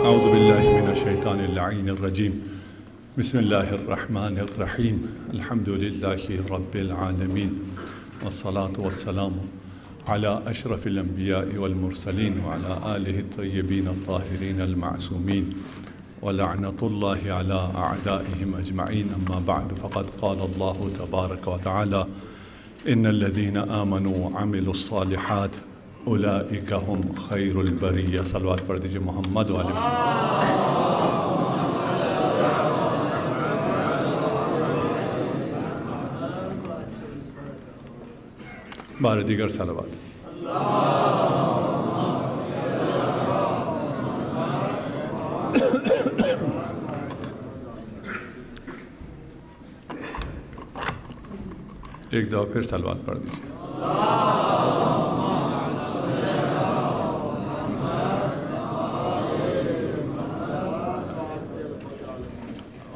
اعوذ باللہ من الشیطان اللعین الرجیم بسم اللہ الرحمن الرحیم الحمد للہ رب العالمین والصلاة والسلام علی اشرف الانبیاء والمرسلین وعلی آلہ الطیبین الطاہرین المعصومین ولعنۃ اللہ علی اعدائہم اجمعین اما بعد فقد قال اللہ تبارک وتعالی ان الذین آمنوا وعملوا الصالحات اولئک هم خیر البریہ. صلوات پڑھ دیجئے محمد و آل محمد. بار دیگر صلوات. ایک دفعہ پھر صلوات پڑھ دیجئے.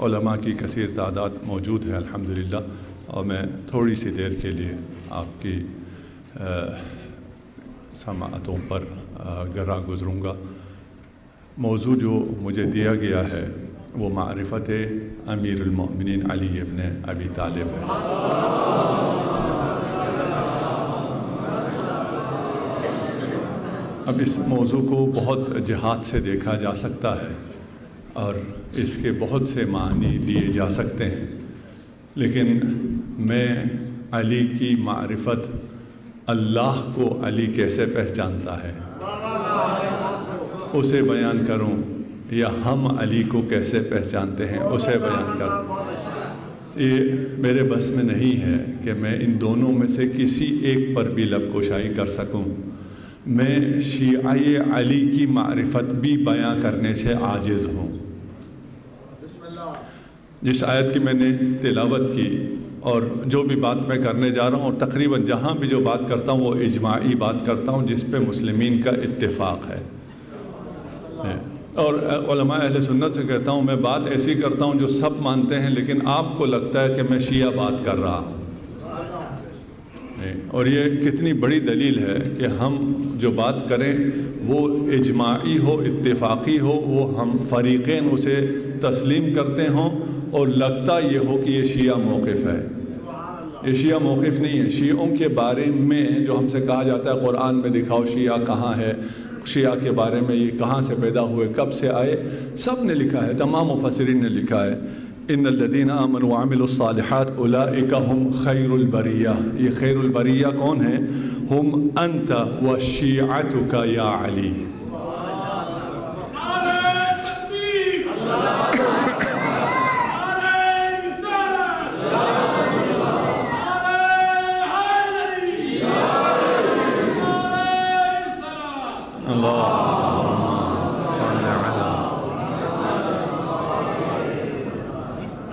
علماء کی کثیر تعداد موجود ہے الحمدللہ، اور میں تھوڑی سی دیر کے لیے آپ کی سماعتوں پر گراں گزروں گا. موضوع جو مجھے دیا گیا ہے وہ معرفت امیر المؤمنین علی ابن ابی طالب ہے. اب اس موضوع کو بہت جہات سے دیکھا جا سکتا ہے اور اس کے بہت سے معنی لیے جا سکتے ہیں، لیکن میں علی کی معرفت، اللہ کو علی کیسے پہچانتا ہے، اسے بیان کروں، یا ہم علی کو کیسے پہچانتے ہیں اسے بیان کروں. یہ میرے بس میں نہیں ہے کہ میں ان دونوں میں سے کسی ایک پر بھی لب کشائی کر سکوں. میں شیعہ علی کی معرفت بھی بیان کرنے سے عاجز ہوں. جس آیت کی میں نے تلاوت کی اور جو بھی بات میں کرنے جا رہا ہوں، اور تقریباً جہاں بھی جو بات کرتا ہوں وہ اجماعی بات کرتا ہوں جس پہ مسلمین کا اتفاق ہے. اور علماء اہل سنت سے کہتا ہوں میں بات ایسی کرتا ہوں جو سب مانتے ہیں، لیکن آپ کو لگتا ہے کہ میں شیعہ بات کر رہا ہوں. اور یہ کتنی بڑی دلیل ہے کہ ہم جو بات کریں وہ اجماعی ہو، اتفاقی ہو، وہ ہم فریقین اسے تسلیم کرتے ہوں، اور لگتا یہ ہو کہ یہ شیعہ موقف ہے. یہ شیعہ موقف نہیں ہے. شیعوں کے بارے میں جو ہم سے کہا جاتا ہے قرآن میں دکھاؤ شیعہ کہاں ہے، شیعہ کے بارے میں یہ کہاں سے پیدا ہوئے، کب سے آئے، سب نے لکھا ہے، تمام مفسرین نے لکھا ہے. ان الذین آمنوا وعملوا الصالحات اولئک هم خیر البریہ. یہ خیر البریہ کون ہیں؟ ہم انت وشیعتک یا علی.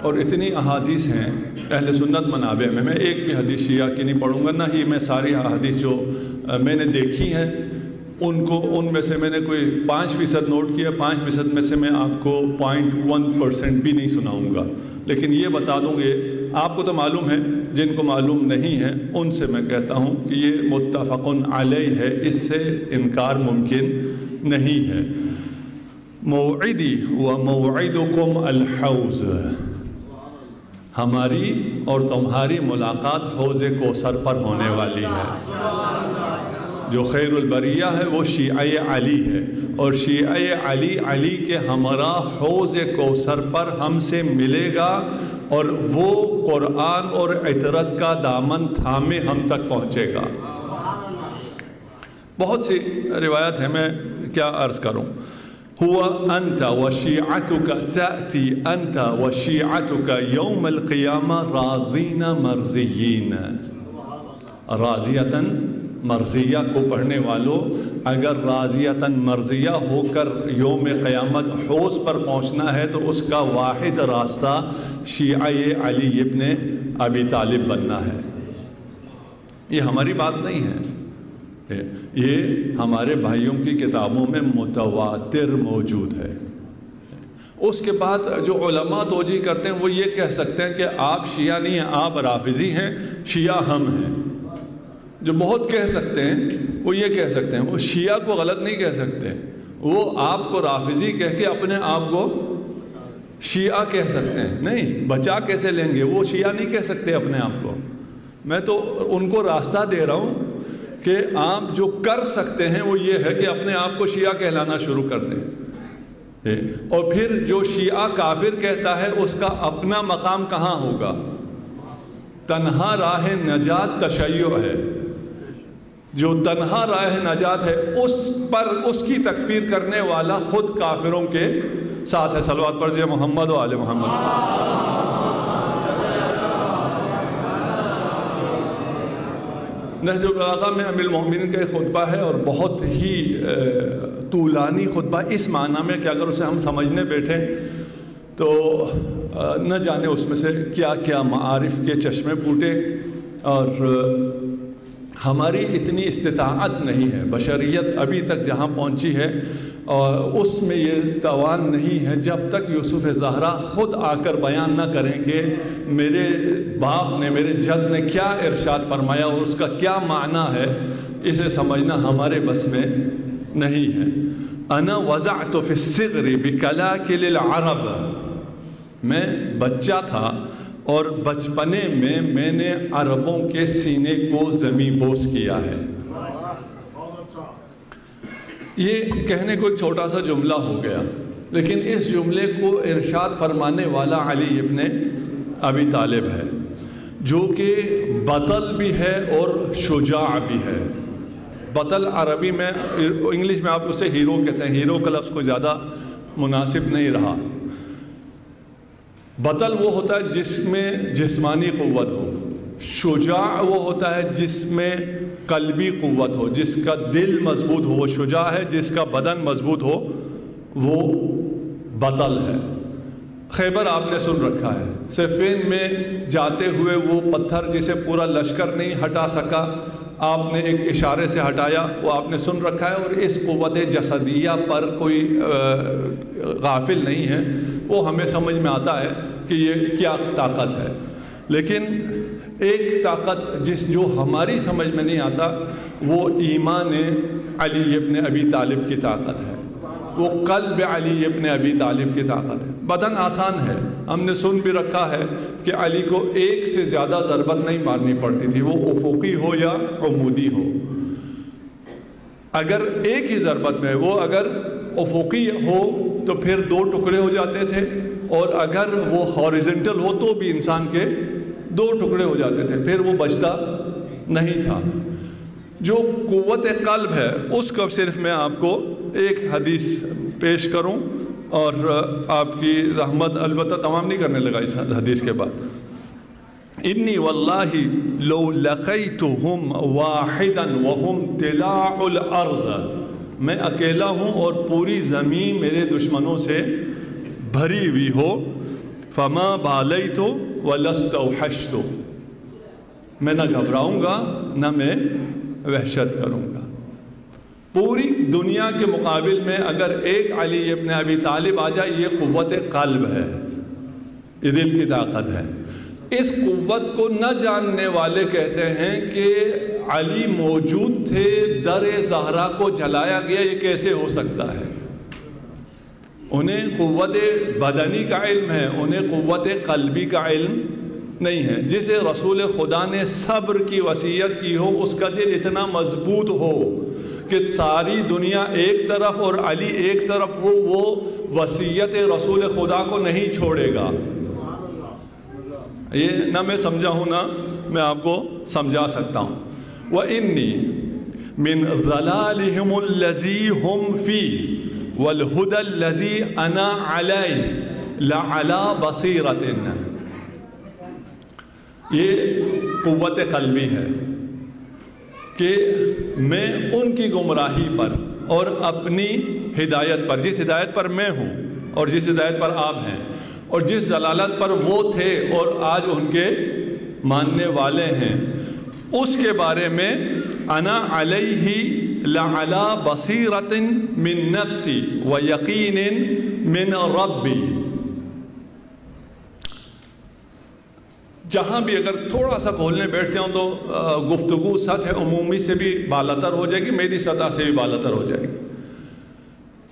اور اتنی احادیث ہیں اہل سنت منابع میں ایک بھی حدیث شیعہ کی نہیں پڑھوں گا، نہ ہی میں ساری احادیث جو میں نے دیکھی ہیں ان میں سے میں نے کوئی 5% نوٹ کیا، 5% میں سے میں آپ کو 0.1% بھی نہیں سناؤں گا. لیکن یہ بتا دوں گے آپ کو تو معلوم ہے، جن کو معلوم نہیں ہے ان سے میں کہتا ہوں کہ یہ متفق علیہ ہے، اس سے انکار ممکن نہیں ہے. موعدی و موعدکم الحوض. ہماری اور تمہاری ملاقات حوض کوثر پر ہونے والی ہے. جو خیر البریہ ہے وہ شیعہ علی ہے، اور شیعہ علی کے ہمراہ حوض کوثر پر ہم سے ملے گا، اور وہ قرآن اور عطرت کا دامن تھامے ہم تک پہنچے گا. بہت سی روایت ہے، میں کیا عرض کروں. هو أنت وشيعتك تأتي أنت وشيعتك يوم القيامة راضين مرضيين. راضیتاً مرضیہ کو پڑھنے والوں، اگر راضیتاً مرضیہ ہو کر یوم قیامت حوض پر پہنچنا ہے تو اس کا واحد راستہ شیعہ علی ابن ابی طالب بننا ہے. یہ ہماری بات نہیں ہے، یہ ہمارے بھائیوں کی کتابوں میں متواتر موجود ہے. اس کے بعد جو علماء توجیہ کرتے ہیں وہ یہ کہہ سکتے ہیں کہ آپ شیعہ نہیں ہیں، آپ رافضی ہیں، شیعہ ہم ہیں. جو بہت کہہ سکتے ہیں وہ یہ کہہ سکتے ہیں، وہ شیعہ کو غلط نہیں کہہ سکتے، وہ آپ کو رافضی کہہ کے اپنے آپ کو شیعہ کہہ سکتے ہیں. نہیں، بچا کیسے لیں گے؟ وہ شیعہ نہیں کہہ سکتے اپنے آپ کو. میں تو ان کو راستہ دے رہا ہوں کہ آپ جو کر سکتے ہیں وہ یہ ہے کہ اپنے آپ کو شیعہ کہلانا شروع کر دیں. اور پھر جو شیعہ کافر کہتا ہے اس کا اپنا مقام کہاں ہوگا؟ تنہا راہ نجات تشیع ہے. جو تنہا راہ نجات ہے اس پر اس کی تکفیر کرنے والا خود کافروں کے ساتھ ہے. صلوات پڑھ دیجیے محمد و آل محمد. نہج البلاغہ میں امیر المومنین کا ایک خطبہ ہے اور بہت ہی طولانی خطبہ، اس معنی میں کہ اگر اسے ہم سمجھنے بیٹھیں تو نہ جانے اس میں سے کیا کیا معارف کے چشمے پھوٹے. اور ہماری اتنی استطاعت نہیں ہے، بشریت ابھی تک جہاں پہنچی ہے اور اس میں یہ توان نہیں ہے جب تک یوسف زہرا خود آ کر بیان نہ کریں کہ میرے باپ نے، میرے جد نے کیا ارشاد فرمایا اور اس کا کیا معنی ہے، اسے سمجھنا ہمارے بس میں نہیں ہے. انا وضعت فی الصغر بکلاکل العرب، میں بچہ تھا اور بچپنے میں نے عربوں کے سینے کو زمین بوس کیا ہے. یہ کہنے کو ایک چھوٹا سا جملہ ہو گیا، لیکن اس جملے کو ارشاد فرمانے والا علی ابن ابی طالب ہے، جو کہ بطل بھی ہے اور شجاع بھی ہے. بطل عربی میں، انگلش میں آپ اسے ہیرو کہتے ہیں، ہیرو کا لفظ کو زیادہ مناسب نہیں رہا. بطل وہ ہوتا ہے جس میں جسمانی قوت ہو، شجاع وہ ہوتا ہے جس میں قلبی قوت ہو، جس کا دل مضبوط ہو وہ شجاع ہے، جس کا بدن مضبوط ہو وہ بطل ہے. خیبر آپ نے سن رکھا ہے، صفین میں جاتے ہوئے وہ پتھر جسے پورا لشکر نہیں ہٹا سکا، آپ نے ایک اشارے سے ہٹایا، وہ آپ نے سن رکھا ہے. اور اس قوت جسدیہ پر کوئی غافل نہیں ہے، وہ ہمیں سمجھ میں آتا ہے کہ یہ کیا طاقت ہے. لیکن ایک طاقت جو ہماری سمجھ میں نہیں آتا وہ ایمان علی ابن ابی طالب کی طاقت ہے، وہ قلب علی ابن ابی طالب کی طاقت ہے. بدن آسان ہے، ہم نے سن بھی رکھا ہے کہ علی کو ایک سے زیادہ ضربت نہیں مارنی پڑتی تھی، وہ افقی ہو یا عمودی ہو. اگر ایک ہی ضربت میں وہ اگر افقی ہو تو پھر 2 ٹکڑے ہو جاتے تھے، اور اگر وہ ہاریزنٹل ہو تو بھی انسان کے 2 ٹکڑے ہو جاتے تھے، پھر وہ بچتا نہیں تھا. جو قوت قلب ہے اس کو صرف میں آپ کو ایک حدیث پیش کروں اور آپ کی رحمت البتہ تمام نہیں کرنے لگا اس حدیث کے بعد. انی واللہ لو لقیتہم واحدا وہم طلاع الارض، میں اکیلا ہوں اور پوری زمین میرے دشمنوں سے بھری ہوئی ہو، فما بالیت ولست اوحشت، میں نہ گھبراؤں گا نہ میں وحشت کروں گا. پوری دنیا کے مقابل میں اگر ایک علی ابن ابی طالب آ جائے، یہ قوت قلب ہے، یہ دل کی طاقت ہے. اس قوت کو نہ جاننے والے کہتے ہیں کہ علی موجود تھے، در زہرا کو جلایا گیا، یہ کیسے ہو سکتا ہے؟ انہیں قوت بدنی کا علم ہے، انہیں قوت قلبی کا علم نہیں ہے. جسے رسول خدا نے صبر کی وصیت کی ہو، اس کا دل اتنا مضبوط ہو کہ ساری دنیا ایک طرف اور علی ایک طرف ہو، وہ وصیت رسول خدا کو نہیں چھوڑے گا. یہ نہ میں سمجھا ہوں نہ میں آپ کو سمجھا سکتا ہوں. وَإِنِّي مِنْ ضَلَالِهِمُ الَّذِي هُمْ فِيهِ وَالْهُدَى الَّذِي أَنَا عَلَيْهِ لَعَلَى بَصِيرَةٍ. یہ قوت قلبی ہے کہ میں ان کی گمراہی پر اور اپنی ہدایت پر، جس ہدایت پر میں ہوں اور جس ہدایت پر آپ ہیں اور جس ضلالت پر وہ تھے اور آج ان کے ماننے والے ہیں، اس کے بارے میں انا علیہ لعلی بصیرۃ من نفسی و یقین من ربی. جہاں بھی اگر تھوڑا سا کھولنے بیٹھ جاؤں تو گفتگو سطح عمومی سے بھی بالاتر ہو جائے گی، میری سطح سے بھی بالاتر ہو جائے گی.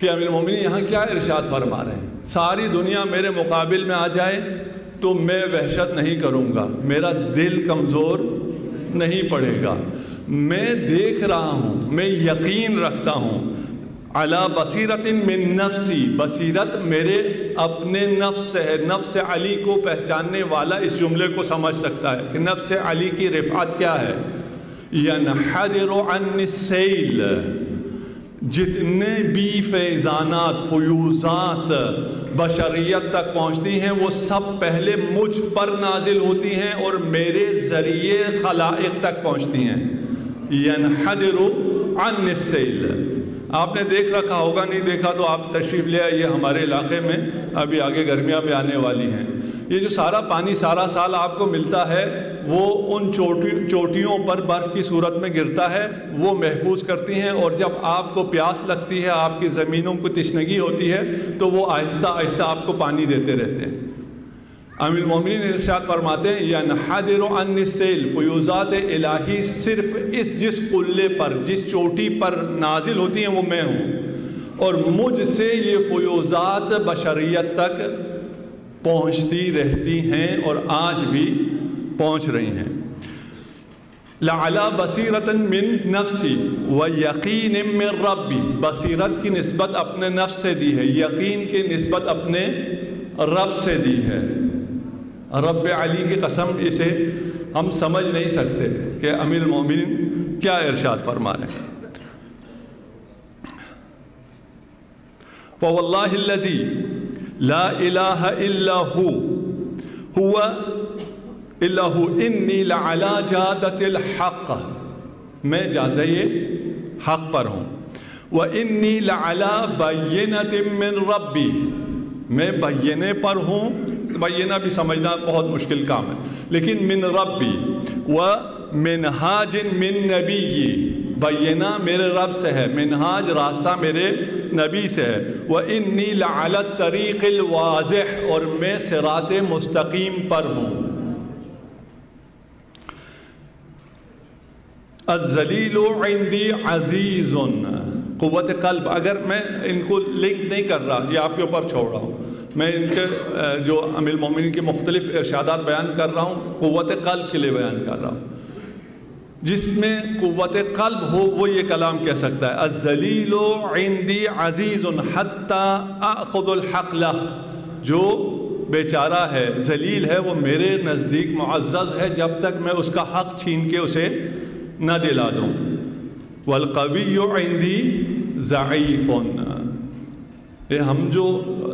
کہ امیر المومنین یہاں کیا ارشاد فرما رہے ہیں؟ ساری دنیا میرے مقابل میں آ جائے تو میں وحشت نہیں کروں گا، میرا دل کمزور نہیں پڑے گا، میں دیکھ رہا ہوں، میں یقین رکھتا ہوں، علی بصیرت من نفسی، بصیرت میرے اپنے نفس سے ہے۔ نفس علی کو پہچاننے والا اس جملے کو سمجھ سکتا ہے کہ نفس علی کی رفعت کیا ہے۔ ینحدر عن السیل، جتنے بھی فیضانات، فیوزات بشریت تک پہنچتی ہیں وہ سب پہلے مجھ پر نازل ہوتی ہیں اور میرے ذریعے خلائق تک پہنچتی ہیں۔ ینحدر عن السیل، آپ نے دیکھ رکھا ہوگا، نہیں دیکھا تو آپ تشریف لے آئیے ہمارے علاقے میں، ابھی آگے گرمیاں بھی آنے والی ہیں۔ یہ جو سارا پانی سارا سال آپ کو ملتا ہے وہ ان چوٹیوں پر برف کی صورت میں گرتا ہے، وہ محفوظ کرتی ہیں، اور جب آپ کو پیاس لگتی ہے، آپ کی زمینوں کو تشنگی ہوتی ہے تو وہ آہستہ آہستہ آپ کو پانی دیتے رہتے ہیں۔ امیر المومنین ارشاد فرماتے ہیں ینحدر عن السیل، فیوزات الہی صرف جس قلے پر، جس چوٹی پر نازل ہوتی ہیں وہ میں ہوں، اور مجھ سے یہ فیوزات بشریت تک پہنچتی رہتی ہیں اور آج بھی پہنچ رہی ہیں۔ لعلی بصیرۃ من نفسی و یقین من ربی، بصیرت کی نسبت اپنے نفس سے دی ہے، یقین کی نسبت اپنے رب سے دی ہے۔ رب علی کی قسم، اسے ہم سمجھ نہیں سکتے کہ امیر المومنین کیا ارشاد فرما رہے ہیں۔ فواللہ الذی لا الہ الا هو انی لعلی جادۃ الحق، میں جادہ حق پر ہوں، وانی لعلی بینۃ من ربی، میں بینے پر ہوں، بینا بھی سمجھنا بہت مشکل کام ہے، لیکن من ربی و منہاج من نبی، بینا میرے رب سے ہے، منہاج راستہ میرے نبی سے ہے، وانی لعلی الطریق الواضح، اور میں صراط مستقیم پر ہوں۔ الذلیل عندی عزیز، قوت قلب، اگر میں ان کو لنک نہیں کر رہا، یہ آپ کے اوپر چھوڑ رہا ہوں، میں ان کے جو امیر المومنین کے مختلف ارشادات بیان کر رہا ہوں، قوت قلب کے لیے بیان کر رہا ہوں۔ جس میں قوت قلب ہو وہ یہ کلام کہہ سکتا ہے، الذلیل عندی عزیز حتی آخذ الحق لہ، جو بیچارہ ہے، ذلیل ہے، وہ میرے نزدیک معزز ہے جب تک میں اس کا حق چھین کے اسے نہ دلا دوں۔ والقوی عندی ضعیف، یہ ہم جو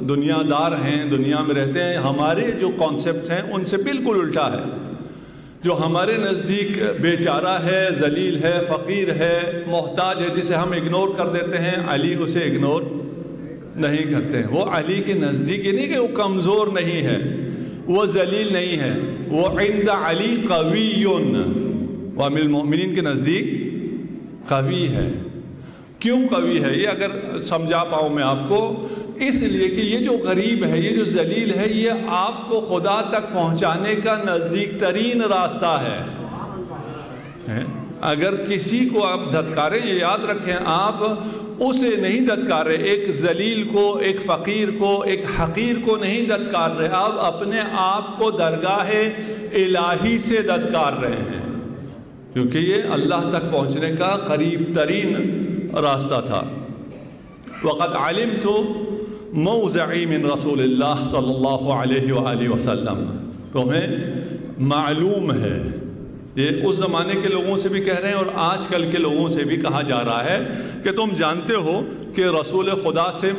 دنیا دار ہیں، دنیا میں رہتے ہیں، ہمارے جو کانسیپٹ ہیں ان سے بالکل الٹا ہے۔ جو ہمارے نزدیک بیچارہ ہے، ذلیل ہے، فقیر ہے، محتاج ہے، جسے ہم اگنور کر دیتے ہیں، علی اسے اگنور نہیں کرتے ہیں۔ وہ علی کے نزدیک یہ نہیں کہ وہ کمزور نہیں ہے، وہ ذلیل نہیں ہے، وہ عند علی قوی، وہ امیر المومنین کے نزدیک قوی ہے۔ کیوں قوی ہے؟ یہ اگر سمجھا پاؤں میں آپ کو، اس لیے کہ یہ جو غریب ہے، یہ جو ذلیل ہے، یہ آپ کو خدا تک پہنچانے کا نزدیک ترین راستہ ہے۔ اگر کسی کو آپ دھتکاریں، یہ یاد رکھیں، آپ اسے نہیں دھتکار رہے، ایک ذلیل کو، ایک فقیر کو، ایک حقیر کو نہیں دھتکار رہے، آپ اپنے آپ کو درگاہ الہی سے دھتکار رہے ہیں، کیونکہ یہ اللہ تک پہنچنے کا قریب ترین راستہ تھا۔ وقد علمت موضعی من رسول اللہ صلی اللہ علیہ وآلہ وسلم، تمہیں معلوم ہے، یہ اس زمانے کے لوگوں سے بھی کہہ رہے ہیں اور آج کل کے لوگوں سے بھی کہا جا رہا ہے کہ تم جانتے ہو کہ رسول خدا سے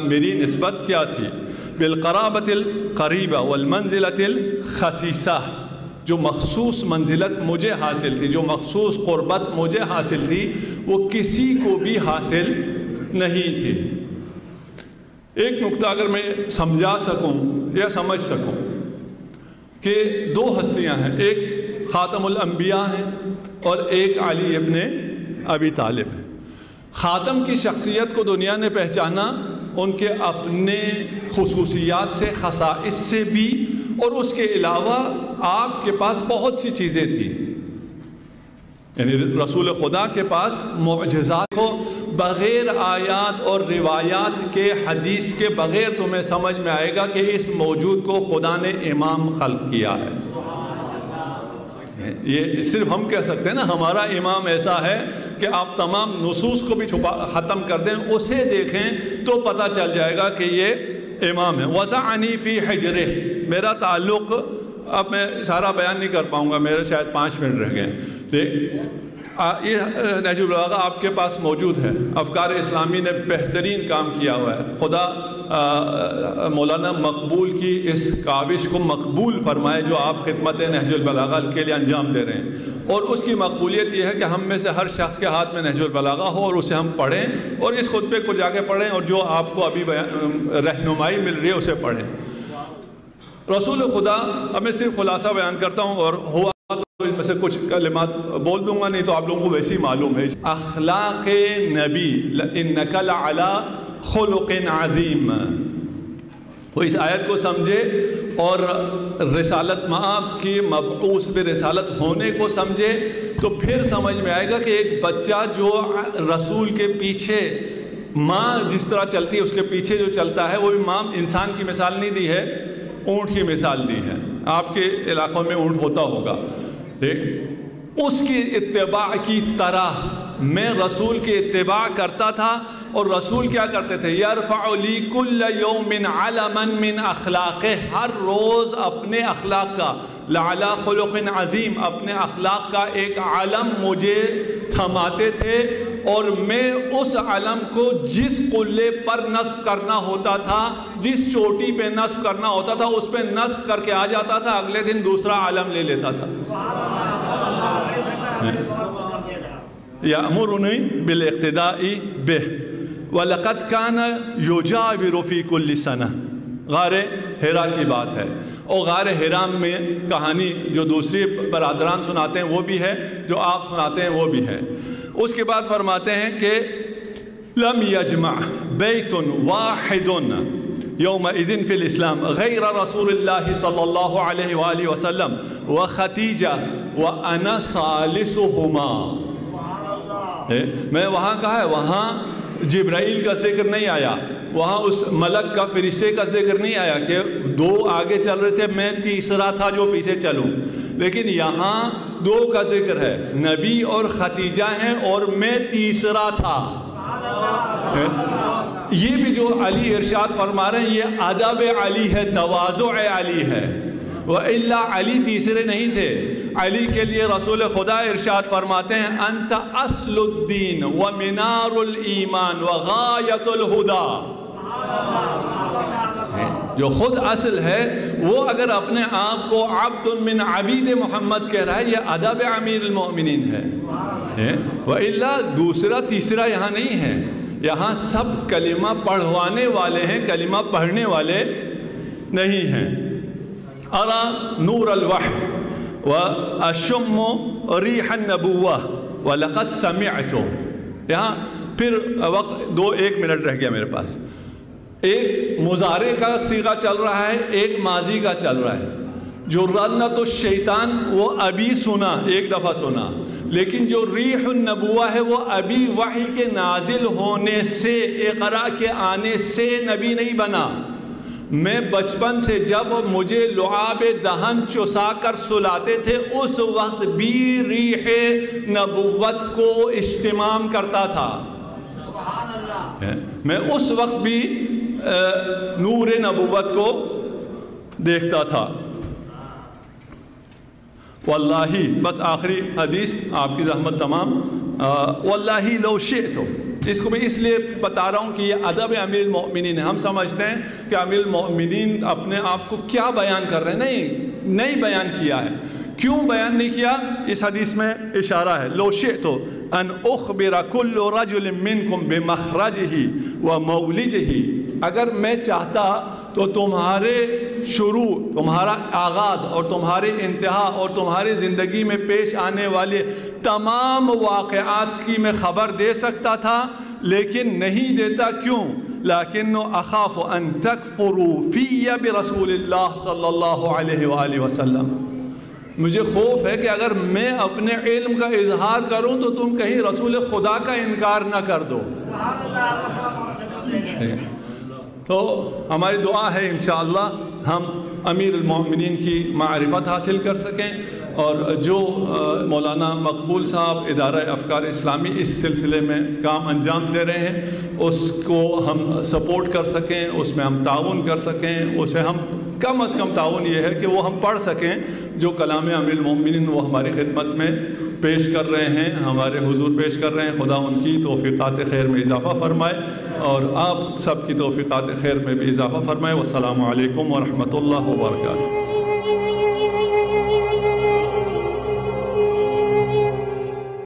میری نسبت کیا تھی، بالقرابۃ القریبہ والمنزلۃ الخسیسہ، جو مخصوص منزلت مجھے حاصل تھی، جو مخصوص قربت مجھے حاصل تھی، وہ کسی کو بھی حاصل نہیں تھی۔ ایک نکتہ اگر میں سمجھا سکوں یا سمجھ سکوں کہ دو ہستیاں ہیں، ایک خاتم الانبیاء ہیں اور ایک علی ابن ابی طالب ہے۔ خاتم کی شخصیت کو دنیا نے پہچانا ان کے اپنے خصوصیات سے، خصائص سے بھی، اور اس کے علاوہ آپ کے پاس بہت سی چیزیں تھیں، یعنی رسول خدا کے پاس معجزات کو بغیر آیات اور روایات کے، حدیث کے بغیر تمہیں سمجھ میں آئے گا کہ اس موجود کو خدا نے امام خلق کیا ہے۔ یہ صرف ہم کہہ سکتے ہیں نا ہمارا امام ایسا ہے کہ آپ تمام نصوص کو بھی ختم کر دیں، اسے دیکھیں تو پتہ چل جائے گا کہ یہ امام ہے۔ وَزَعَنِي فِي حِجْرِهِ، میرا تعلق، اب میں سارا بیان نہیں کر پاؤں گا، میرے شاید 5 منٹ رہ گئے۔ یہ نہج البلاغہ آپ کے پاس موجود ہے، افکار اسلامی نے بہترین کام کیا ہوا ہے۔ خدا مولانا مقبول کی اس کاوش کو مقبول فرمائے جو آپ خدمت نہج البلاغہ کے لیے انجام دے رہے ہیں، اور اس کی مقبولیت یہ ہے کہ ہم میں سے ہر شخص کے ہاتھ میں نہج البلاغہ ہو اور اسے ہم پڑھیں، اور اس خطبے کو جا کے پڑھیں، اور جو آپ کو ابھی رہنمائی مل رہی ہے اسے پڑھیں۔ رسول خدا، اب میں صرف خلاصہ بیان کرتا ہوں، اور ہوا تو ان میں سے کچھ کلمات بول دوں گا، نہیں تو آپ لوگوں کو ویسے ہی معلوم ہے۔ اخلاق نبی انک لعلی خلق عظیم، وہ اس آیت کو سمجھے اور رسالت مآب کی مبعوث برسالت ہونے کو سمجھے تو پھر سمجھ میں آئے گا کہ ایک بچہ جو رسول کے پیچھے، ماں جس طرح چلتی ہے اس کے پیچھے جو چلتا ہے، وہ بھی ماں انسان کی مثال نہیں دی ہے، اونٹ کی مثال دی ہے۔ آپ کے علاقوں میں اونٹ ہوتا ہوگا، اس کی اتباع کی طرح میں رسول کی اتباع کرتا تھا، اور رسول کیا کرتے تھے؟ یرفع لی کل یوم علما من اخلاقہ، ہر روز اپنے اخلاق کا، لعلی خلق عظیم، اپنے اخلاق کا ایک علم مجھے تھماتے تھے، اور میں اس علم کو جس قلے پر نصب کرنا ہوتا تھا، جس چوٹی پہ نصب کرنا ہوتا تھا، اس پہ نصب کر کے آ جاتا تھا، اگلے دن دوسرا علم لے لیتا تھا۔ یأمرنی بالاقتداء بہ وَلَقَدْ كَانَ يُجَاوِرُ فِي كُلِّ سَنَةٍ، غار حرا کی بات ہے، اور غار حرا میں کہانی جو دوسری برادران سناتے ہیں وہ بھی ہے، جو آپ سناتے ہیں وہ بھی ہے۔ اس کے بعد فرماتے ہیں کہ لَمْ يَجْمَعْ بَيْتٌ وَاحِدٌ يَوْمَئِذٍ فِي الْإِسْلَامِ غَيْرَ رَسُولِ اللَّهِ صلی اللہ علیہ وآلہ وسلم وَخَدِیجَةَ وَأَنَا ثَالِثُهُمَا۔ میں وہاں کہا ہے، وہاں جبرائیل کا ذکر نہیں آیا، وہاں اس ملک کا، فرشتے کا ذکر نہیں آیا کہ 2 آگے چل رہے تھے، میں تیسرا تھا جو پیچھے چلوں، لیکن یہاں 2 کا ذکر ہے، نبی اور خدیجہ ہیں اور میں تیسرا تھا۔ یہ بھی جو علی ارشاد فرما رہے ہیں یہ ادب علی ہے، تواضع علی ہے، وَإِلَّا علی تیسرے نہیں تھے۔ علی کے لیے رسول خدا ارشاد فرماتے ہیں انت اصل الدین ومنار الایمان وغایت الہدا، جو خود اصل ہے وہ اگر اپنے آپ کو عبد من عبید محمد کہہ رہا ہے، یہ ادب امیر المؤمنین ہے۔ وَإِلَّا دوسرا تیسرا یہاں نہیں ہے، یہاں سب کلمہ پڑھوانے والے ہیں، کلمہ پڑھنے والے نہیں ہیں۔ ارا نور الوحی وَأَشُمُّ رِيحَ النَّبُوَّةِ وَلَقَدْ سَمِعْتُ، یہاں پھر وقت 1 منٹ رہ گیا میرے پاس۔ ایک مضارع کا صیغہ چل رہا ہے، ایک ماضی کا چل رہا ہے۔ جو رنت الشیطان وہ ابھی سنا، 1 دفعہ سنا، لیکن جو ریح النبوہ ہے وہ ابھی وحی کے نازل ہونے سے، اقرا کے آنے سے نبی نہیں بنا۔ میں بچپن سے جب مجھے لعاب دہن چسا کر سلاتے تھے اس وقت بھی ریح نبوت کو اجتمام کرتا تھا، میں اس وقت بھی نور نبوت کو دیکھتا تھا۔ واللہ، بس آخری حدیث آپ کی زحمت تمام، واللہ لو شئت، اس کو میں اس لیے بتا رہا ہوں کہ یہ ادب امیر المؤمنین ہے۔ ہم سمجھتے ہیں کہ امیر المؤمنین اپنے آپ کو کیا بیان کر رہے ہیں، نہیں بیان کیا ہے۔ کیوں بیان نہیں کیا؟ اس حدیث میں اشارہ ہے، لو شئت ان اخبر کل رجل منکم بمخرجہ ومولجہ، اگر میں چاہتا تو تمہارے شروع، تمہارا آغاز اور تمہارے انتہا اور تمہاری زندگی میں پیش آنے والے تمام واقعات کی میں خبر دے سکتا تھا، لیکن نہیں دیتا۔ کیوں؟ لیکن اخاف ان تکفروا فی برسول اللہ صلی اللہ علیہ وآلہ وسلم، مجھے خوف ہے کہ اگر میں اپنے علم کا اظہار کروں تو تم کہیں رسول خدا کا انکار نہ کر دو۔ تو ہماری دعا ہے انشاءاللہ ہم امیر المومنین کی معرفت حاصل کر سکیں، اور جو مولانا مقبول صاحب ادارہ افکار اسلامی اس سلسلے میں کام انجام دے رہے ہیں اس کو ہم سپورٹ کر سکیں، اس میں ہم تعاون کر سکیں، اسے ہم کم از کم تعاون یہ ہے کہ وہ ہم پڑھ سکیں جو کلام امیر المومنین وہ ہماری خدمت میں پیش کر رہے ہیں، ہمارے حضور پیش کر رہے ہیں۔ خدا ان کی توفیقات خیر میں اضافہ فرمائے اور آپ سب کی توفیقات خیر میں بھی اضافہ فرمائے۔ والسلام علیکم ورحمۃ اللہ وبرکاتہ۔